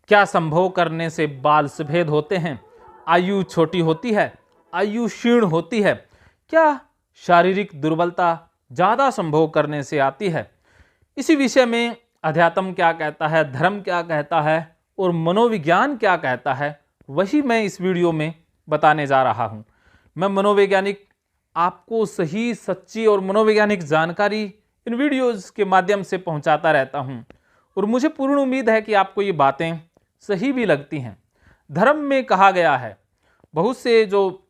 क्या संभोग करने से बाल सफेद होते हैं? आयु छोटी होती है? आयु क्षीण होती है? क्या शारीरिक दुर्बलता ज़्यादा संभोग करने से आती है? इसी विषय में अध्यात्म क्या कहता है, धर्म क्या कहता है और मनोविज्ञान क्या कहता है, वही मैं इस वीडियो में बताने जा रहा हूँ। मैं मनोवैज्ञानिक आपको सही, सच्ची और मनोवैज्ञानिक जानकारी इन वीडियोज़ के माध्यम से पहुँचाता रहता हूँ और मुझे पूर्ण उम्मीद है कि आपको ये बातें सही भी लगती हैं। धर्म में कहा गया है, बहुत से जो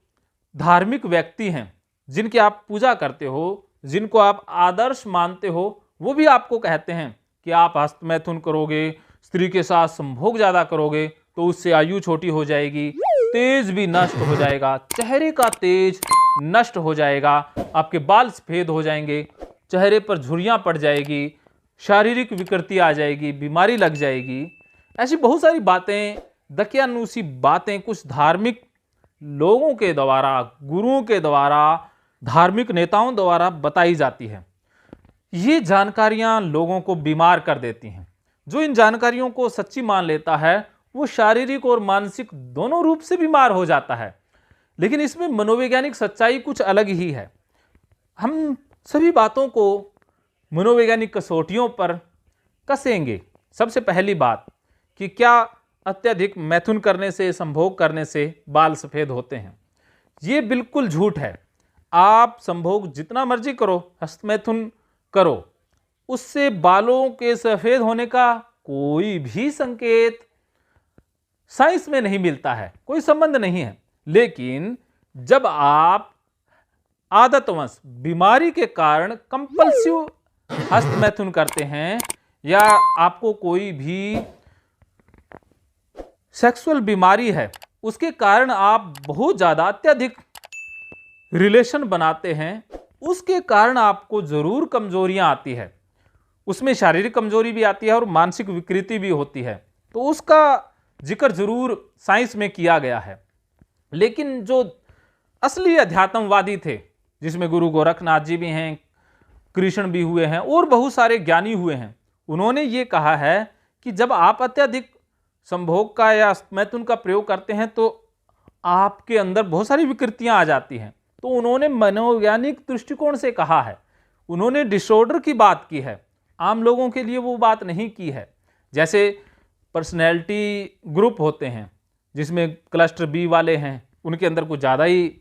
धार्मिक व्यक्ति हैं जिनकी आप पूजा करते हो, जिनको आप आदर्श मानते हो, वो भी आपको कहते हैं कि आप हस्तमैथुन करोगे, स्त्री के साथ संभोग ज़्यादा करोगे तो उससे आयु छोटी हो जाएगी, तेज भी नष्ट हो जाएगा, चेहरे का तेज नष्ट हो जाएगा, आपके बाल सफेद हो जाएंगे, चेहरे पर झुर्रियाँ पड़ जाएगी, शारीरिक विकृति आ जाएगी, बीमारी लग जाएगी। ऐसी बहुत सारी बातें, दकियानूसी बातें कुछ धार्मिक लोगों के द्वारा, गुरुओं के द्वारा, धार्मिक नेताओं द्वारा बताई जाती है। ये जानकारियां लोगों को बीमार कर देती हैं। जो इन जानकारियों को सच्ची मान लेता है वो शारीरिक और मानसिक दोनों रूप से बीमार हो जाता है। लेकिन इसमें मनोवैज्ञानिक सच्चाई कुछ अलग ही है। हम सभी बातों को मनोवैज्ञानिक कसौटियों पर कसेंगे। सबसे पहली बात कि क्या अत्यधिक मैथुन करने से, संभोग करने से बाल सफ़ेद होते हैं? ये बिल्कुल झूठ है। आप संभोग जितना मर्जी करो, हस्तमैथुन करो, उससे बालों के सफ़ेद होने का कोई भी संकेत साइंस में नहीं मिलता है, कोई संबंध नहीं है। लेकिन जब आप आदतवश बीमारी के कारण कंपल्सिव हस्तमैथुन करते हैं या आपको कोई भी सेक्सुअल बीमारी है, उसके कारण आप बहुत ज़्यादा अत्यधिक रिलेशन बनाते हैं, उसके कारण आपको ज़रूर कमजोरियां आती है। उसमें शारीरिक कमजोरी भी आती है और मानसिक विकृति भी होती है, तो उसका जिक्र जरूर साइंस में किया गया है। लेकिन जो असली अध्यात्मवादी थे, जिसमें गुरु गोरखनाथ जी भी हैं, कृष्ण भी हुए हैं और बहुत सारे ज्ञानी हुए हैं, उन्होंने ये कहा है कि जब आप अत्यधिक संभोग का या मैथुन का प्रयोग करते हैं तो आपके अंदर बहुत सारी विकृतियां आ जाती हैं। तो उन्होंने मनोवैज्ञानिक दृष्टिकोण से कहा है, उन्होंने डिसऑर्डर की बात की है, आम लोगों के लिए वो बात नहीं की है। जैसे पर्सनैलिटी ग्रुप होते हैं जिसमें क्लस्टर बी वाले हैं, उनके अंदर कुछ ज़्यादा ही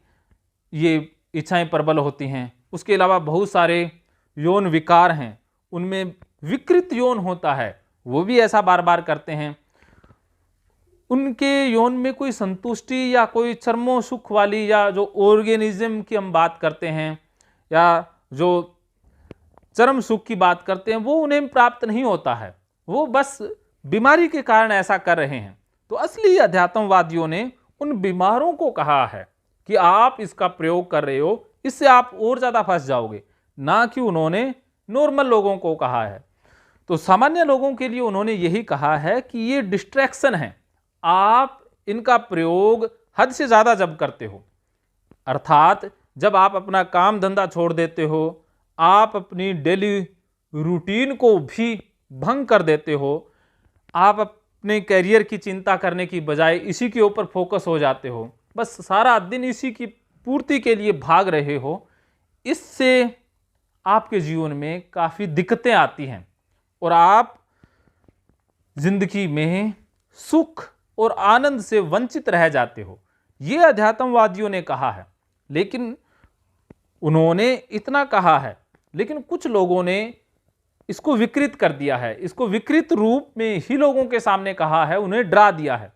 ये इच्छाएं प्रबल होती हैं। उसके अलावा बहुत सारे यौन विकार हैं, उनमें विकृत यौन होता है, वो भी ऐसा बार बार करते हैं। उनके यौन में कोई संतुष्टि या कोई चरमो सुख वाली या जो ऑर्गेनिज्म की हम बात करते हैं या जो चरम सुख की बात करते हैं, वो उन्हें प्राप्त नहीं होता है, वो बस बीमारी के कारण ऐसा कर रहे हैं। तो असली अध्यात्मवादियों ने उन बीमारों को कहा है कि आप इसका प्रयोग कर रहे हो, इससे आप और ज़्यादा फंस जाओगे, ना कि उन्होंने नॉर्मल लोगों को कहा है। तो सामान्य लोगों के लिए उन्होंने यही कहा है कि ये डिस्ट्रैक्शन है, आप इनका प्रयोग हद से ज़्यादा जब करते हो, अर्थात जब आप अपना काम धंधा छोड़ देते हो, आप अपनी डेली रूटीन को भी भंग कर देते हो, आप अपने कैरियर की चिंता करने की बजाय इसी के ऊपर फोकस हो जाते हो, बस सारा दिन इसी की पूर्ति के लिए भाग रहे हो, इससे आपके जीवन में काफ़ी दिक्कतें आती हैं और आप जिंदगी में सुख और आनंद से वंचित रह जाते हो। ये अध्यात्मवादियों ने कहा है। लेकिन उन्होंने इतना कहा है, लेकिन कुछ लोगों ने इसको विकृत कर दिया है, इसको विकृत रूप में ही लोगों के सामने कहा है, उन्हें डरा दिया है।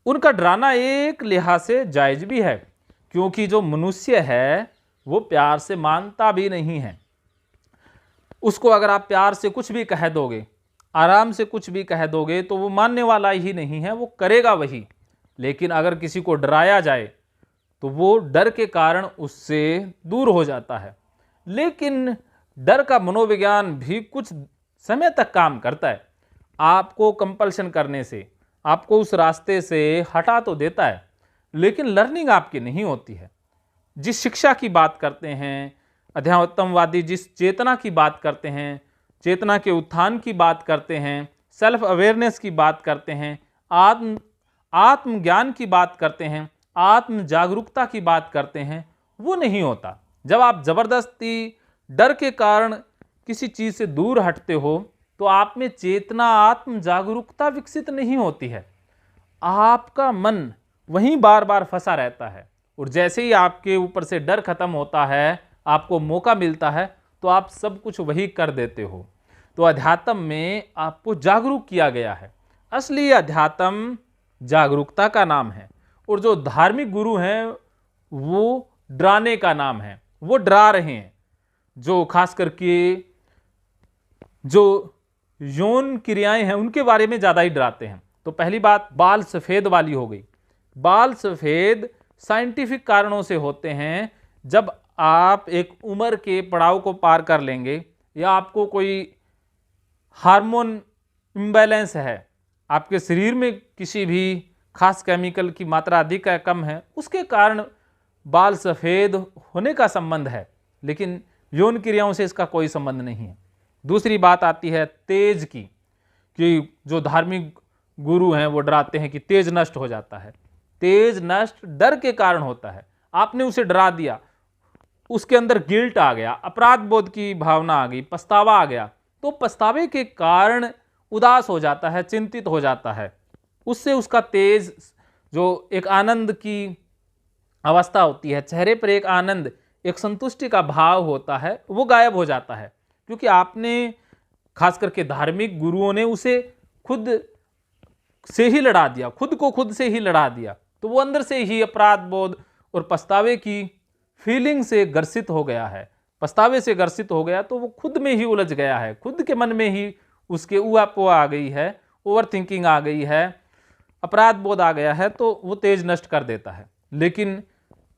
उनका डराना एक लिहाज से जायज भी है, क्योंकि जो मनुष्य है वो प्यार से मानता भी नहीं है। उसको अगर आप प्यार से कुछ भी कह दोगे, आराम से कुछ भी कह दोगे, तो वो मानने वाला ही नहीं है, वो करेगा वही। लेकिन अगर किसी को डराया जाए तो वो डर के कारण उससे दूर हो जाता है। लेकिन डर का मनोविज्ञान भी कुछ समय तक काम करता है, आपको कंपल्शन करने से, आपको उस रास्ते से हटा तो देता है, लेकिन लर्निंग आपकी नहीं होती है। जिस शिक्षा की बात करते हैं अध्यात्मवादी, जिस चेतना की बात करते हैं, चेतना के उत्थान की बात करते हैं, सेल्फ अवेयरनेस की बात करते हैं, आत्मज्ञान की बात करते हैं, आत्म जागरूकता की बात करते हैं, वो नहीं होता। जब आप जबरदस्ती डर के कारण किसी चीज से दूर हटते हो तो आप में चेतना, आत्म जागरूकता विकसित नहीं होती है। आपका मन वहीं बार बार फंसा रहता है और जैसे ही आपके ऊपर से डर खत्म होता है, आपको मौका मिलता है, तो आप सब कुछ वही कर देते हो। तो अध्यात्म में आपको जागरूक किया गया है। असली अध्यात्म जागरूकता का नाम है और जो धार्मिक गुरु हैं वो डराने का नाम है। वो डरा रहे हैं, जो खास करके जो यौन क्रियाएं हैं उनके बारे में ज्यादा ही डराते हैं। तो पहली बात बाल सफेद वाली हो गई। बाल सफेद साइंटिफिक कारणों से होते हैं। जब आप एक उम्र के पड़ाव को पार कर लेंगे या आपको कोई हार्मोन इम्बैलेंस है, आपके शरीर में किसी भी खास केमिकल की मात्रा अधिक है कम है, उसके कारण बाल सफ़ेद होने का संबंध है, लेकिन यौन क्रियाओं से इसका कोई संबंध नहीं है। दूसरी बात आती है तेज की, कि जो धार्मिक गुरु हैं वो डराते हैं कि तेज नष्ट हो जाता है। तेज नष्ट डर के कारण होता है। आपने उसे डरा दिया, उसके अंदर गिल्ट आ गया, अपराध बोध की भावना आ गई, पछतावा आ गया, तो पछतावे के कारण उदास हो जाता है, चिंतित हो जाता है। उससे उसका तेज, जो एक आनंद की अवस्था होती है, चेहरे पर एक आनंद, एक संतुष्टि का भाव होता है, वो गायब हो जाता है। क्योंकि आपने, खास करके धार्मिक गुरुओं ने उसे खुद से ही लड़ा दिया, खुद को खुद से ही लड़ा दिया। तो वो अंदर से ही अपराध बोध और पछतावे की फीलिंग से ग्रसित हो गया है। पछतावे से ग्रसित हो गया तो वो खुद में ही उलझ गया है, खुद के मन में ही उसके ऊहापोह आ गई है, ओवर थिंकिंग आ गई है, अपराध बोध आ गया है, तो वो तेज नष्ट कर देता है। लेकिन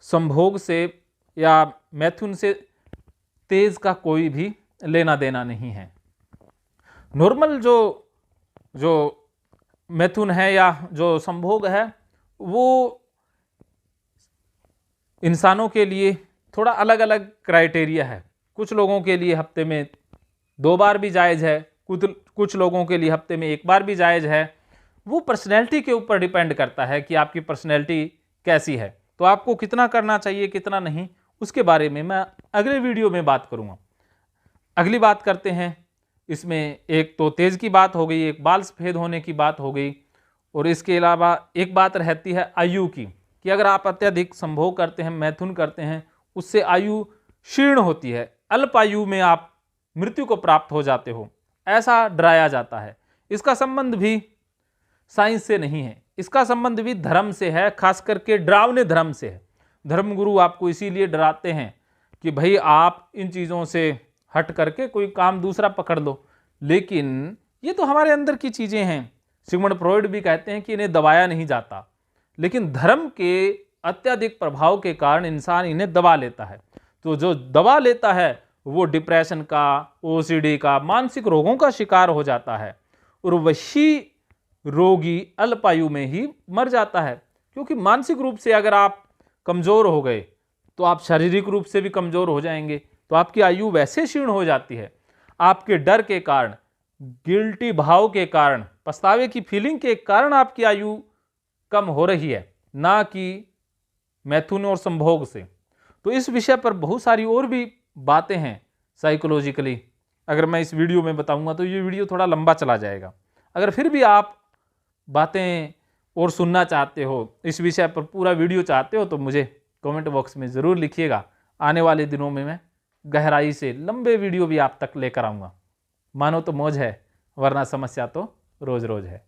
संभोग से या मैथुन से तेज का कोई भी लेना देना नहीं है। नॉर्मल जो मैथुन है या जो संभोग है, वो इंसानों के लिए थोड़ा अलग अलग क्राइटेरिया है। कुछ लोगों के लिए हफ्ते में 2 बार भी जायज़ है, कुछ लोगों के लिए हफ्ते में 1 बार भी जायज़ है। वो पर्सनैलिटी के ऊपर डिपेंड करता है कि आपकी पर्सनैलिटी कैसी है। तो आपको कितना करना चाहिए, कितना नहीं, उसके बारे में मैं अगले वीडियो में बात करूँगा। अगली बात करते हैं, इसमें एक तो तेज की बात हो गई, एक बाल सफ़ेद होने की बात हो गई, और इसके अलावा एक बात रहती है आयु की, कि अगर आप अत्यधिक संभोग करते हैं, मैथुन करते हैं, उससे आयु क्षीण होती है, अल्प आयु में आप मृत्यु को प्राप्त हो जाते हो, ऐसा डराया जाता है। इसका संबंध भी साइंस से नहीं है, इसका संबंध भी धर्म से है, खास करके डरावने धर्म से है। धर्मगुरु आपको इसीलिए डराते हैं कि भाई आप इन चीज़ों से हट करके कोई काम दूसरा पकड़ लो। लेकिन ये तो हमारे अंदर की चीज़ें हैं। सिगमंड फ्रॉइड भी कहते हैं कि इन्हें दबाया नहीं जाता, लेकिन धर्म के अत्यधिक प्रभाव के कारण इंसान इन्हें दबा लेता है। तो जो दबा लेता है वो डिप्रेशन का, ओसीडी का, मानसिक रोगों का शिकार हो जाता है, और वही रोगी अल्पायु में ही मर जाता है। क्योंकि मानसिक रूप से अगर आप कमज़ोर हो गए तो आप शारीरिक रूप से भी कमज़ोर हो जाएंगे, तो आपकी आयु वैसे क्षीण हो जाती है। आपके डर के कारण, गिल्टी भाव के कारण, पछतावे की फीलिंग के कारण आपकी आयु कम हो रही है, ना कि मैथुन और संभोग से। तो इस विषय पर बहुत सारी और भी बातें हैं साइकोलॉजिकली। अगर मैं इस वीडियो में बताऊंगा तो ये वीडियो थोड़ा लंबा चला जाएगा। अगर फिर भी आप बातें और सुनना चाहते हो, इस विषय पर पूरा वीडियो चाहते हो, तो मुझे कमेंट बॉक्स में ज़रूर लिखिएगा। आने वाले दिनों में मैं गहराई से लंबे वीडियो भी आप तक लेकर आऊँगा। मानो तो मौज है, वरना समस्या तो रोज़ रोज़ है।